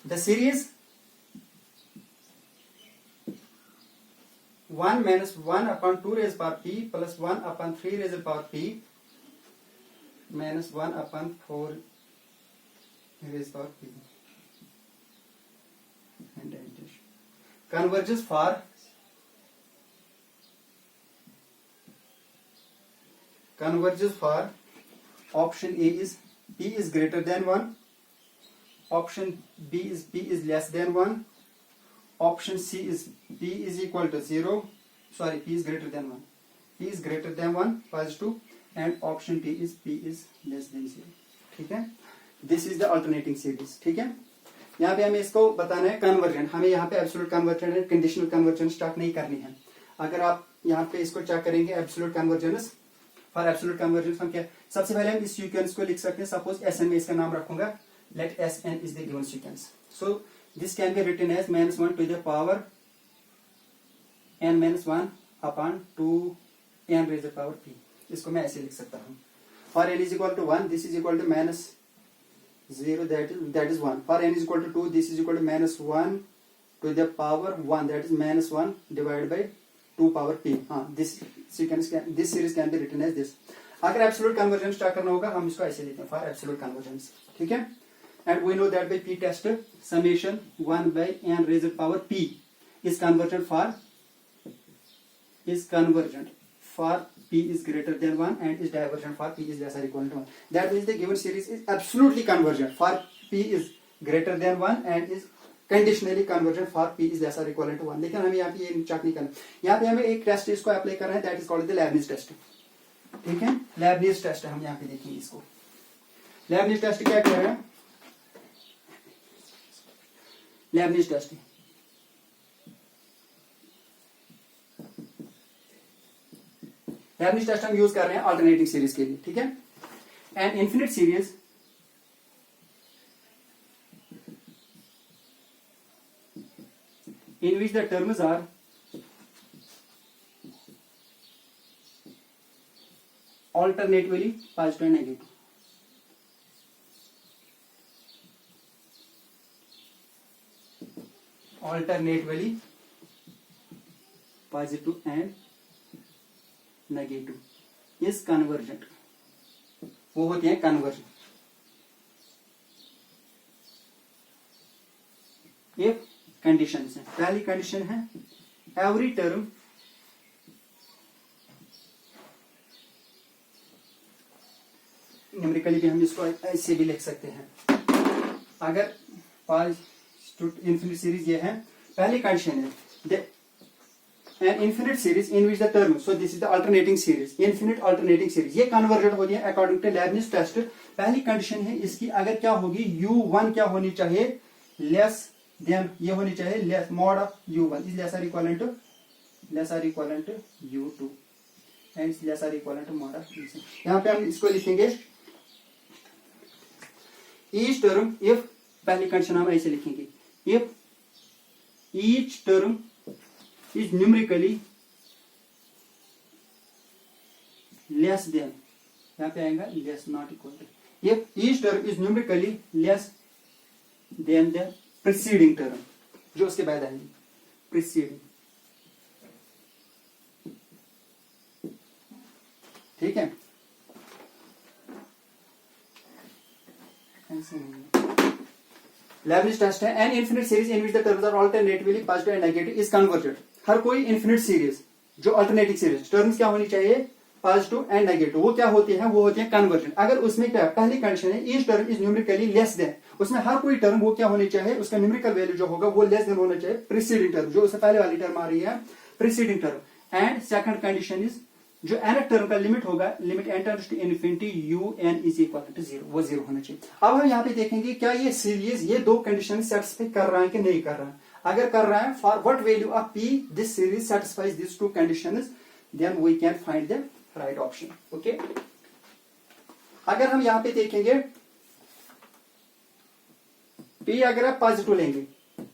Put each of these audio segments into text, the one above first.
The series 1 minus 1 upon 2 raised power p plus 1 upon 3 raised power p minus 1 upon 4 raised power p and converges for option A is p is greater than 1, option B is p is less than 1, option C is p is equal to 0, sorry, p is greater than 1, p is greater than 1 positive, and option D is p is less than 0. ठीक है, this is the alternating series. ठीक है, यहाँ पे हमें इसको बताना है कन्वर्जन. हमें यहाँ पे एब्सोल्यूट कन्वर्जन है, कंडीशनल कन्वर्जन स्टार्ट नहीं करनी है. अगर आप यहाँ पे इसको चेक करेंगे absolute convergence, for absolute convergence हम क्या, सबसे पहले हम इस सीक्वेंस को लिख सकते हैं. सपोज Sn में इसका नाम रखूंगा, let Sn is the given sequence. So this can be written as -1 to the power n -1 upon 2n raise power p. इसको मैं ऐसे लिख सकता हूँ. For n is equal to 1 this is equal to -0 that is 1. For n is equal to 2 this is equal to -1 to the power 1 that is -1 divided by 2 power p. this series can be written as this. अगर absolute conversion start करना होगा हम इसको ऐसे लिखते हैं, for absolute convergence. ठीक है, and we know that by p test summation 1 by n raised power p is convergent for p is greater than 1 and is divergent for p is less or equal to 1. That means the given series is absolutely convergent for p is greater than 1 and is conditionally conversion for p is less or equal to 1. लेकिन हमें यहाँ पे ये check नहीं करना. यहाँ पे हमें एक टेस्ट इसको अप्लाई कर रहे हैं, that is called the Leibniz test. ठीक है, लेबनिज टेस्ट हम यहाँ पे देखेंगे इसको. लेबनिज टेस्ट क्या कह रहे हैं? लेबनिज टेस्ट हम यूज कर रहे हैं अल्टरनेटिंग सीरीज के लिए. ठीक है, and infinite series in which the terms are alternatively positive and negative. Alternatively positive and negative is convergent. वो होते हैं convergent. If कंडीशंस है, पहली कंडीशन है एवरी टर्म न्यूमेरिकली भी हम इसको ऐसे भी लिख सकते हैं. अगर इन्फिनिट सीरीज ये है, पहली कंडीशन है N infinite series in which the term, so this is the alternating series, infinite alternating series ये कन्वर्जेंट होती है अकॉर्डिंग टू लेबनिज टेस्ट. पहली कंडीशन है इसकी, अगर क्या होगी u1 क्या होनी चाहिए, लेस देन ये होनी चाहिए less mod of u1 is less और equal to u2 and is less और equal to mod of u3. यहाँ पे हम इसको लिखेंगे ईच टर्म, इफ पहली कंडीशन हम ऐसे लिखेंगे, if each term is numerically less than, यहाँ पे आएगा less not equal to, if each term is numerically less than the preceding term, जो उसके बाद आएगी प्रीसीडिंग. ठीक है, लेबनिज टेस्ट है N infinite series in which the terms are alternatively positive and negative is convergent. हर कोई infinite series जो अल्टरनेटिव सीरीज टर्म्स क्या होनी चाहिए, पॉजिटिव एंड नेगेटिव, वो क्या होती है, वो होती है कन्वर्जेंट. अगर उसमें क्या पहली कंडीशन है each term is numerically less then, उसमें हर कोई टर्म वो क्या होनी चाहिए, उसका न्यूमेरिकल वैल्यू जो होगा वो लेस देन होना चाहिए प्रीसीडिंग टर्म, जो उससे पहले वाली टर्म आ रही है preceding term. And second condition is जो nth टर्म का लिमिट होगा, limit n terms to infinity un is equal to 0, वो 0 होना चाहिए. अब हम यहाँ पे देखेंगे क्या ये सीरीज ये दो कंडीशन सेटिस्फाई कर रहा है कि नहीं कर रहा है. अगर कर रहा है, for what value of p this series satisfies this two conditions, then we can find the right option. Okay, अगर हम यहाँ पे देखेंगे p अगर आप पॉजिटिव लेंगे,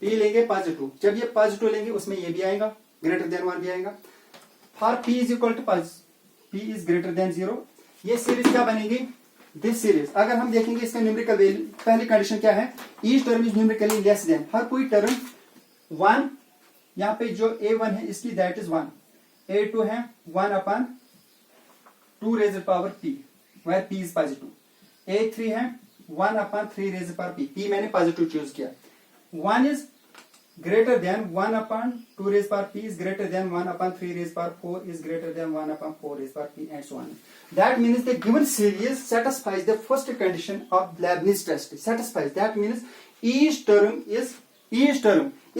p लेंगे पॉजिटिव, जब ये पॉजिटिव लेंगे उसमें ये भी आएगा, ग्रेटर देन 1 भी आएगा. For p is equal to p is greater than 0, ये सीरीज क्या बनेगी, दिस सीरीज, अगर हम देखेंगे इसका न्यूमेरिकल वैल्यू, पहली कंडीशन क्या है, each term is numerically less than, हर कोई टर्म 1, यहाँ पे जो a1 है इसकी दैट इज 1, a2 है 1 upon 2 raise power p where p is positive, a3 है 1 अपॉन 3 रेज़ पावर p मैंने पॉजिटिव चूज किया, 1 is greater than 1 upon 2 raised power p is greater than 1 upon 3 raised power 4 is greater than 1 upon 4 raised power p and so on. That means the given series satisfies the first condition of Leibniz test. Satisfies. That means each term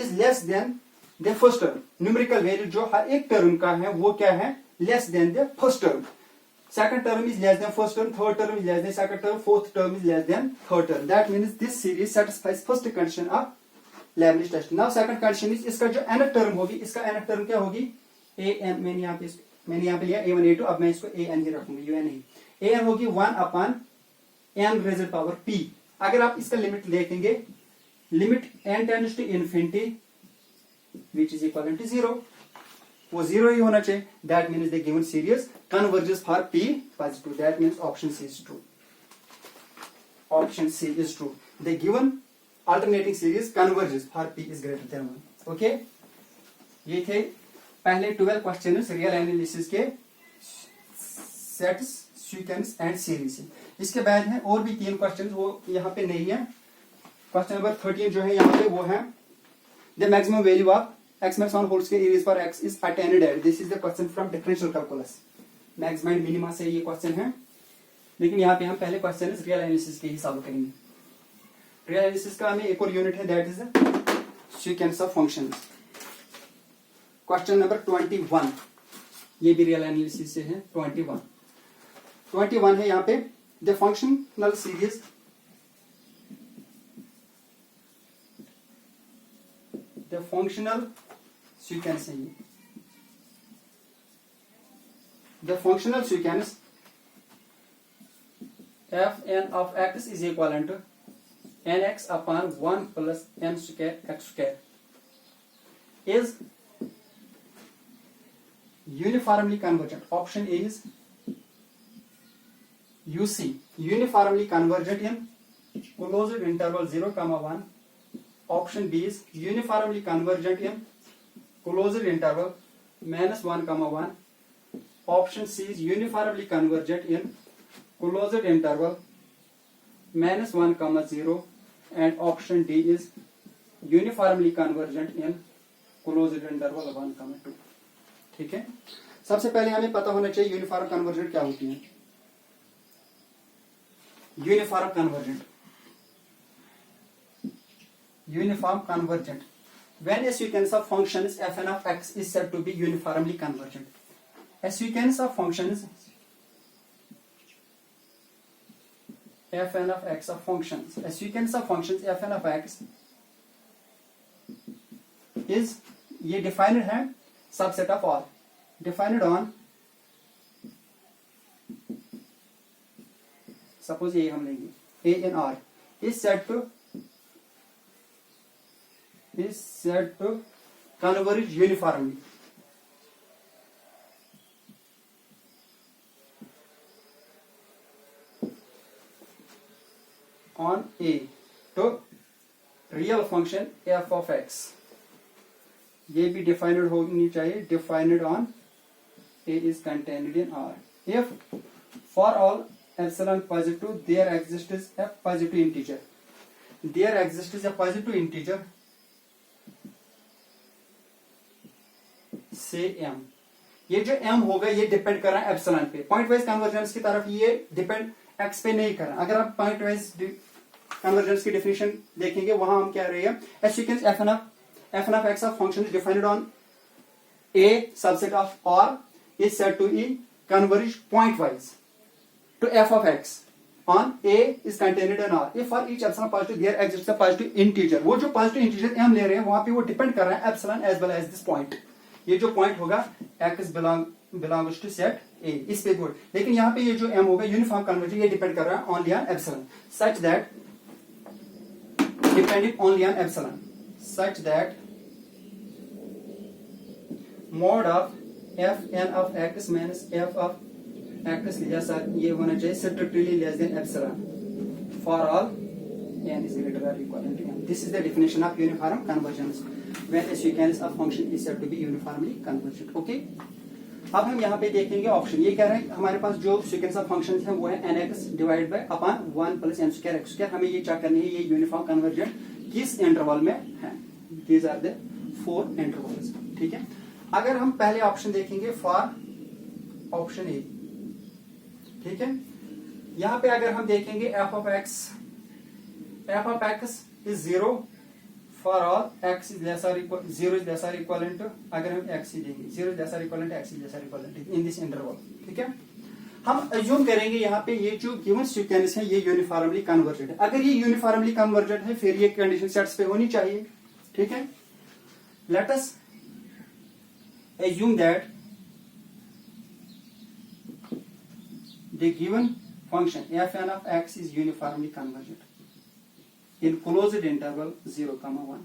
is less than the first term. Numerical value जो हर एक term का है वो क्या है, less than the first term. Second term is less than first term, third term is less than second term, fourth term is less than third term. That means this series satisfies first condition of Leibniz test. Now second condition is इसका जो nth term होगी, इसका nth term क्या होगी, an, मैंने यहाँ पे लिया a1 a2, अब मैं इसको an ही रखूंगी, un नहीं, an होगी 1 upon n raise power p. अगर आप इसका लिमिट देखेंगे, limit n tends to infinity which is equal to 0, वो 0 ही होना चाहिए. That means the given series converges for p positive. That means option C is true. Option C is true. The given alternating series converges for p is greater than 1. Okay, ये थे पहले 12 questions real analysis के sets, sequence and series. इसके बाद है और भी 3 questions, वो यहाँ पे नहीं है. क्वेश्चन नंबर 13 जो है यहाँ पे वो है the maximum value of x max on whole square e raised power x is attained at. This is the question from differential calculus. Maxima and minima से ये क्वेश्चन है, लेकिन यहाँ पे हम पहले क्वेश्चन रियल एनालिसिस के ही सॉल्व करेंगे. रियल एनालिसिस का हमें एक और यूनिट है, that is sequence of functions. Question number 21, ये भी रियल एनालिसिस से है. 21 है यहाँ पे the functional series the functional sequence है ये. The functional sequence F N of X is equal to nx upon 1 plus n square x square is uniformly convergent. Option A is UC, uniformly convergent in closed interval 0, 1. Option B is uniformly convergent in closed interval -1, 1. Option C is uniformly convergent in closed interval -1, 0. And option D is uniformly convergent in closed interval 1, 2. ठीक है, सबसे पहले हमें पता होना चाहिए uniform convergent क्या होती है. Uniform convergent when a sequence of functions fn of x is said to be uniformly convergent. A sequence of functions fn of x of functions, a sequence of functions fn of x is, ये defined है subset of R, defined on, suppose ये हम लेंगे a in R is said to converge uniformly on A to real function f of x. ये भी defined होनी चाहिए, defined on A is contained in R. If for all epsilon positive there exists a positive integer, there exists a positive integer say m. ये जो m होगा ये depend कर रहा है एप्सिलॉन पे. पॉइंट वाइज कन्वर्जेंस की तरफ ये डिपेंड x पे नहीं कर रहा. अगर आप पॉइंट वाइज कन्वर्जेंस की डेफिनेशन देखेंगे वहां हम क्या रहे हैं, a sequence fn of x of function is defined on A subset of R is said to be converge pointwise to f of x on A is contained in R. If for each epsilon positive there exists a positive integer. वो जो positive integer m ले रहे हैं वहां पे वो depend कर रहा है epsilon as well as this point. ये जो पॉइंट होगा x belongs to set A, इस पे गुड. लेकिन यहाँ पे ये जो m होगा यूनिफॉर्म कन्वर्जेंट, ये डिपेंड कर रहा है only on epsilon such that depending only on epsilon such that mod of fn of x minus f of x जैसा ये होना चाहिए strictly less than epsilon for all n is greater or equal to m. This is the definition of uniform convergence when a sequence of function is said to be uniformly convergent. Okay. अब हम यहाँ पे देखेंगे option, ये कह रहे हैं हमारे पास जो सीक्वेंस ऑफ फंक्शन है वो है nx divide bye upon 1 plus n square x square. हमें ये चेक करनी है ये यूनिफॉर्म कन्वर्जेंट किस इंटरवल में है. These are the 4 intervals. ठीक है. अगर हम पहले ऑप्शन देखेंगे फॉर ऑप्शन ए. ठीक है. यहाँ पे अगर हम देखेंगे f of x is 0 for all x is less or equal 0 is less or equivalent to, अगर हम x ही देंगे 0 is less or equivalent to x is less or equivalent to in this interval. ठीक है. हम assume करेंगे यहाँ पे ये जो गिवन सीक्वेंस है ये यूनिफॉर्मली कन्वर्जेंट है. अगर ये यूनिफॉर्मली कन्वर्जेंट है फिर ये कंडीशन सेटिस्फाई होनी चाहिए. ठीक है. Let us assume that the given function fn of x is uniformly convergent in closed interval 0, 1.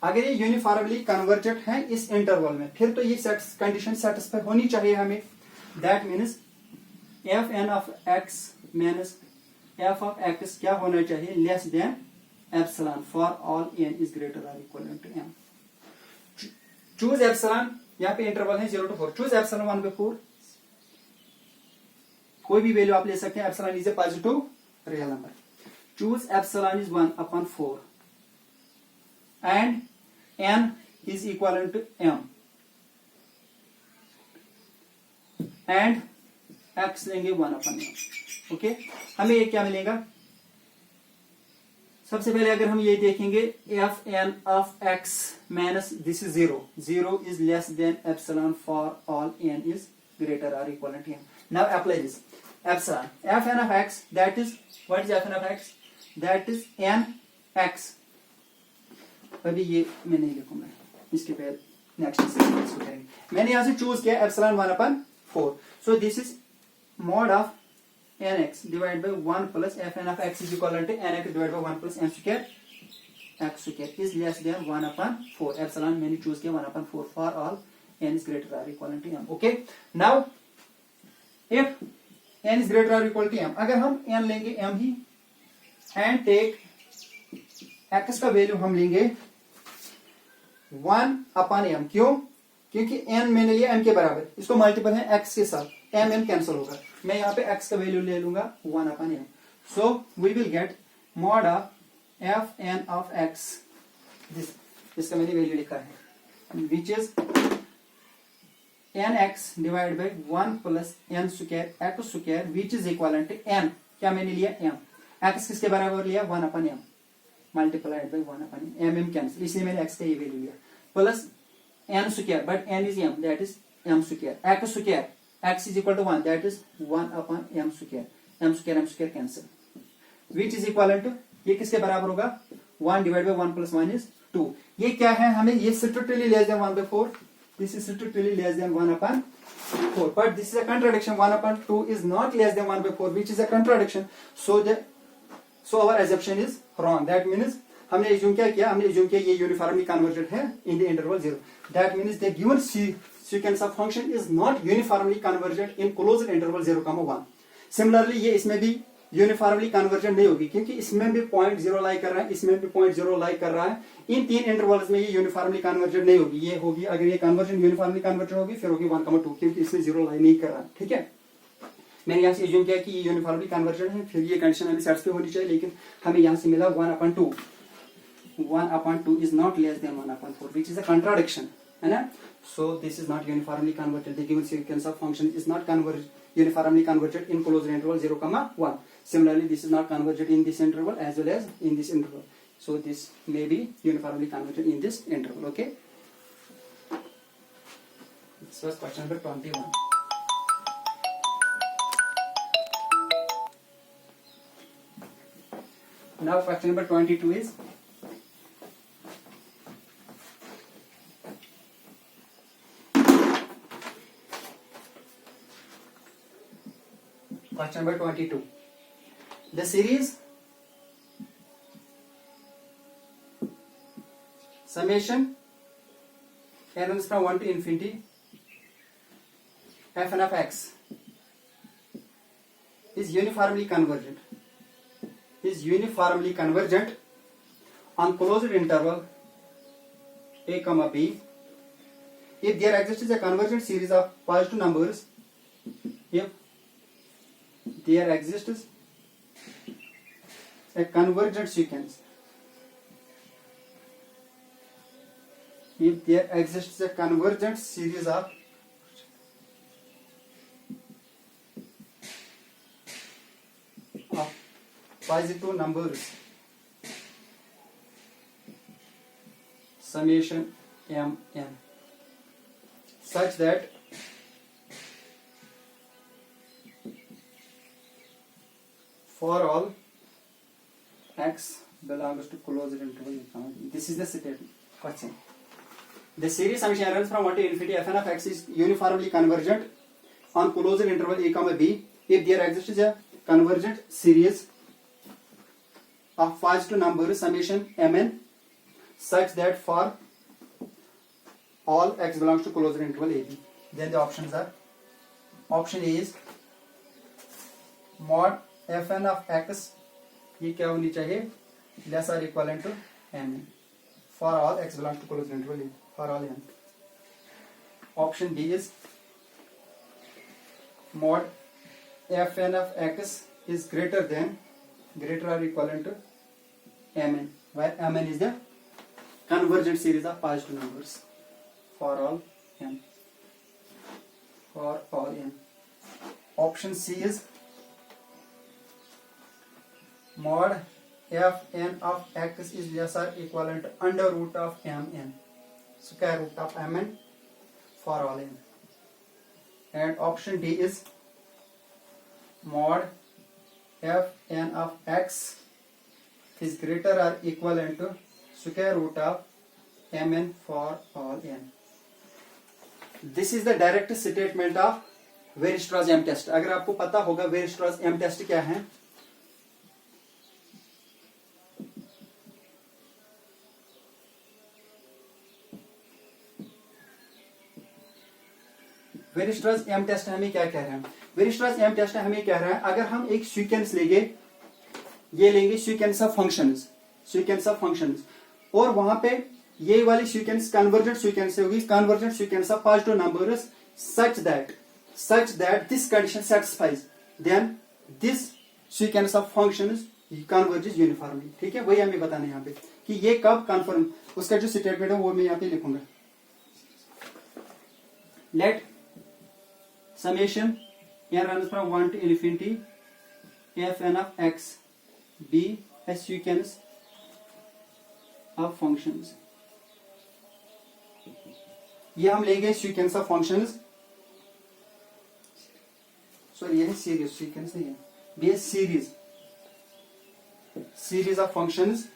अगर ये यूनिफॉर्मली कन्वर्जेंट है इस इंटरवल में फिर तो ये कंडीशन सेटिस्फाई होनी चाहिए हमें. That means fn of x minus f of x क्या होना चाहिए less than epsilon for all n is greater or equal to m. Choose epsilon. यहाँ पे इंटरवल है 0 to 4. Choose epsilon 1/4. कोई भी वैल्यू आप ले सकते हैं. Epsilon is a positive real number. Choose epsilon is 1/4 and n is equivalent to m and x लेंगे 1/m. ओके. हमें ये क्या मिलेगा. सबसे पहले अगर हम ये देखेंगे fn of x minus this is 0 is less than epsilon for all n is greater or equivalent to m. Now apply this epsilon. fn of x, that is what is fn of x? That is n x. अभी ये मैं नहीं लिखूंगा, इसके पहले next इसको करेंगे. मैंने यहां से चूज किया epsilon 1/4. So this is mod of nx divide by 1 plus fn of x is equal to nx divide by 1 plus m square x square is less than 1/4. Epsilon मैंने चूज किया 1/4 for all n is greater और equal to m. Okay. Now if n is greater और equal to m, अगर हम n लेंगे m ही and take x का value हम लेंगे 1/m. क्यों? क्योंकि n मैंने लिया m के बराबर, इसको मल्टीपल है x के साथ, m कैंसिल होगा. मैं यहाँ पे x का वैल्यू ले लूंगा 1/m. So we will get mod of fn of x, इसका मैंने वैल्यू लिखा है which is nx divide by 1 plus n square x square which is equal to n. क्या मैंने लिया m. x किसके बराबर लिया 1/m multiplied by 1/m. m cancel, इसलिए मैंने x का ये वैल्यू लिया plus n square but n is m that is m square x square x is equal to 1 that is 1/m square. m square cancel which is equal to ये किसके बराबर होगा 1 divide by 1 plus 1 is 2. ये क्या है हमें ये strictly less than 1/4. This is strictly less than 1/4 but this is a contradiction. 1/2 is not less than 1/4 which is a contradiction. So our assumption is wrong. That means हमने assume क्या किया, हमने assume किया ये uniformly convergent है in the interval 0. That means the given sequence of function is not uniformly convergent in closed interval 0, 1. Similarly ये इसमें भी uniformly convergent नहीं होगी क्योंकि इसमें भी पॉइंट 0 लाई कर रहा है, इसमें भी पॉइंट 0 लाई कर रहा है. इन 3 इंटरवल्स में ये यूनिफॉर्मली कन्वर्जेंट नहीं होगी. ये होगी अगर ये कन्वर्जन यूनिफॉर्मली कन्वर्जेंट होगी फिर होगी 1,2 क्योंकि इसमें 0 लाई नहीं कर रहा. ठीक है. मैंने यहाँ से एज्यूम किया कि ये यूनिफॉर्मली कन्वर्जेंट है फिर ये कंडीशन हमें सेटिस्फाई होनी चाहिए, लेकिन हमें यहाँ से मिला 1/2. 1/2 is not less than 1/4 which is a contradiction, है ना. So this is not uniformly convergent. The given sequence of function is not uniformly convergent in closed interval 0, 1. Similarly, this is not convergent in this interval as well as in this interval. So this may be uniformly convergent in this interval. Okay. This was question number 21. Now question number 22 is question number 22. The series summation n runs from 1 to infinity fn of x is uniformly convergent on closed interval a comma b if there exists a convergent series of positive numbers. If there exists a convergent sequence, if there exists a convergent series of positive numbers summation mn such that for all x belongs to closed interval. This is the statement. Question. The series summation runs from 1 to infinity. Fn of x is uniformly convergent on closed interval a comma b if there exists a convergent series of positive numbers summation mn such that for all x belongs to closed interval ab. Then the options are, option A is mod fn of x ये क्या होनी चाहिए, less or equal to n for all x belongs to closed interval a for all n. Option B is mod fn of x is greater or equivalent to mn, where mn is the convergent series of positive numbers for all n. Option C is mod fn of x is less or equivalent to under root of mn, square root of mn for all n. And option D is mod fn of x is greater or equivalent to square root of mn for all n. This is the direct statement of Weierstrass M test. अगर आपको पता होगा Weierstrass M test क्या है, Weierstrass M test हमें क्या कह रहा है? Weierstrass M test हमें कह रहा है अगर हम एक सीक्वेंस लेंगे, ये लेंगे सीक्वेंस ऑफ फंक्शंस और वहां पे ये वाली सीक्वेंस कन्वर्जेंट सीक्वेंस होगी, convergent sequence of positive numbers such that this condition satisfies, then this sequence of functions converges uniformly. ठीक है, वही हमें बताना है यहाँ पे कि ये कब कन्फर्म, उसका जो स्टेटमेंट है वो मैं यहाँ पे लिखूंगा. Let summation n runs from 1 to infinity fn of x be a sequence of functions. ये हम लेंगे सीक्वेंस ऑफ फंक्शंस, सॉरी ये है सीरीज, सीक्वेंस नहीं है, बी है series of functions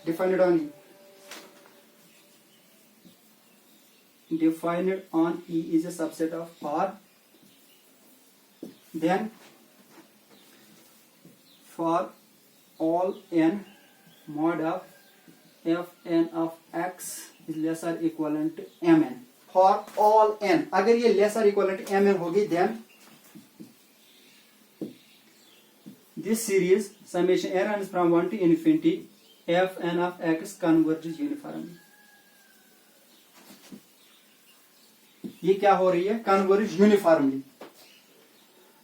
defined on E is a subset of R. Then for all n mod of fn of x is less or equivalent to mn. For all n, अगर ये less or equivalent to mn होगी, then this series summation n runs from 1 to infinity fn of x converges uniformly. ये क्या हो रही है, converge uniformly.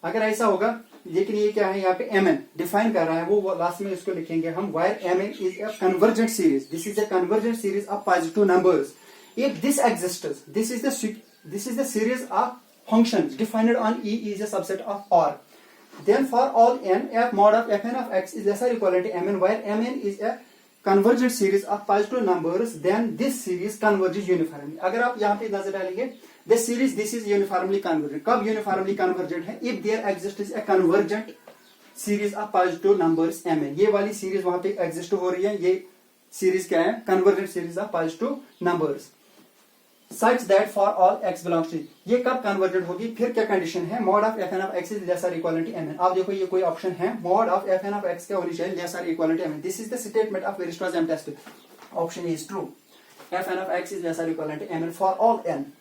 अगर ऐसा होगा, लेकिन ये क्या है यहाँ पे mn डिफाइन कर रहा है, वो लास्ट में इसको लिखेंगे हम, where mn is a convergent series, this is a convergent series of positive numbers. If this exists, this is the series of functions defined on E is a subset of R. Then for all n f mod of fn of x is less or equivalent to mn, where mn is a convergent series of positive numbers, then this series converges uniformly. अगर आप यहाँ पे नजर डालेंगे, this is uniformly convergent. कब uniformly convergent है? If there exists a convergent series of positive numbers mn. ये वाली सीरीज वहां पे एग्जिस्ट हो रही है, ये सीरीज क्या है, convergent series of positive numbers such that for all x belongs to. ये कब convergent होगी, फिर क्या कंडीशन है, mod of fn of x is less or equivalent to mn. आप देखो ये कोई ऑप्शन है, mod of fn of x क्या होनी चाहिए, less or equivalent to mn. This is the statement of Weierstrass M test. Option is true. fn of x is less or equivalent to mn for all n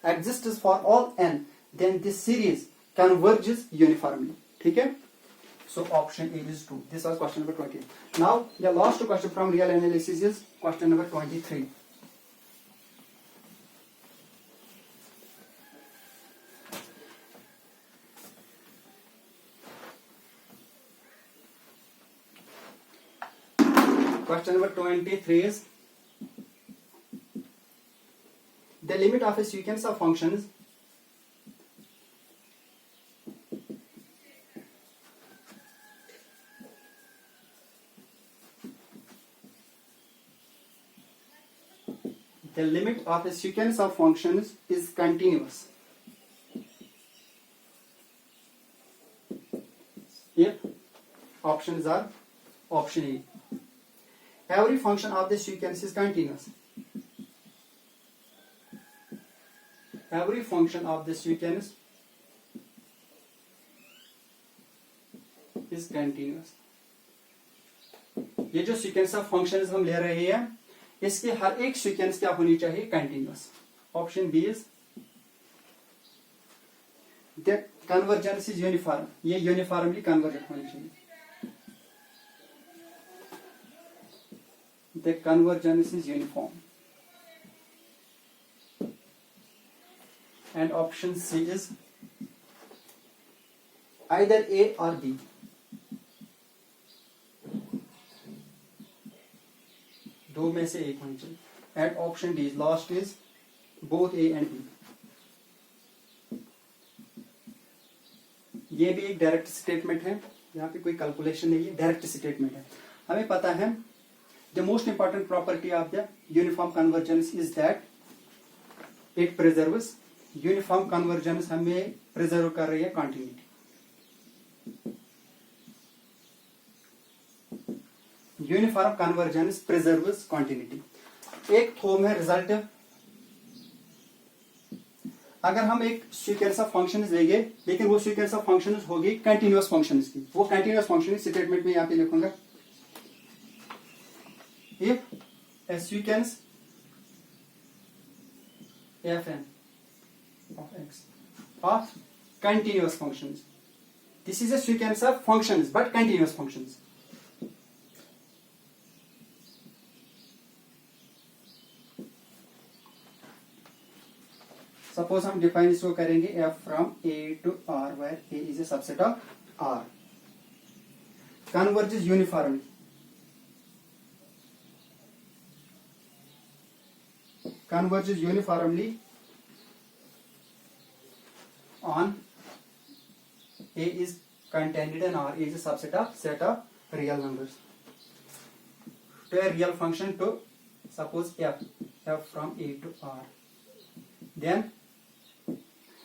exists for all n, then this series converges uniformly. ठीक है? So option A is true. This was question number 20. Now the last question from real analysis is question number 23. Question number 23 is the limit of a sequence of functions is continuous if options are option A. Every function of the sequence is continuous. Every function of the sequence is continuous. ये जो sequence of functions हम ले रहे हैं इसके हर एक sequence क्या होनी चाहिए? Continuous. Option B is the convergence is uniform. ये यूनिफॉर्मली कन्वर्जेंट होनी चाहिए. The convergence is uniform. And option C is either A or B. दो में से एक होनी चाहिए. And option D is last is both A and B. ये भी एक डायरेक्ट स्टेटमेंट है. यहाँ पे कोई कैलकुलेशन नहीं है, डायरेक्ट स्टेटमेंट है. हमें पता है the most important property of the uniform convergence is that it preserves. uniform convergence हमें preserve कर रही है continuity. uniform convergence preserves continuity. एक थोम है रिजल्ट. अगर हम एक सीक्वेंस ऑफ फंक्शंस लेंगे लेकिन वो सीक्वेंस ऑफ फंक्शंस होगी कंटिन्यूअस फंक्शंस की. वो कंटिन्यूअस फंक्शन स्टेटमेंट में यहाँ पे लिखूंगा. If a sequence fn of x of continuous functions, this is a sequence of functions but continuous functions. Suppose हम define इसको करेंगे f from a to r where a is a subset of r. Converges uniformly. Converges uniformly on A is contained and R is a subset of set of real numbers. To a real function to suppose f from A to R. Then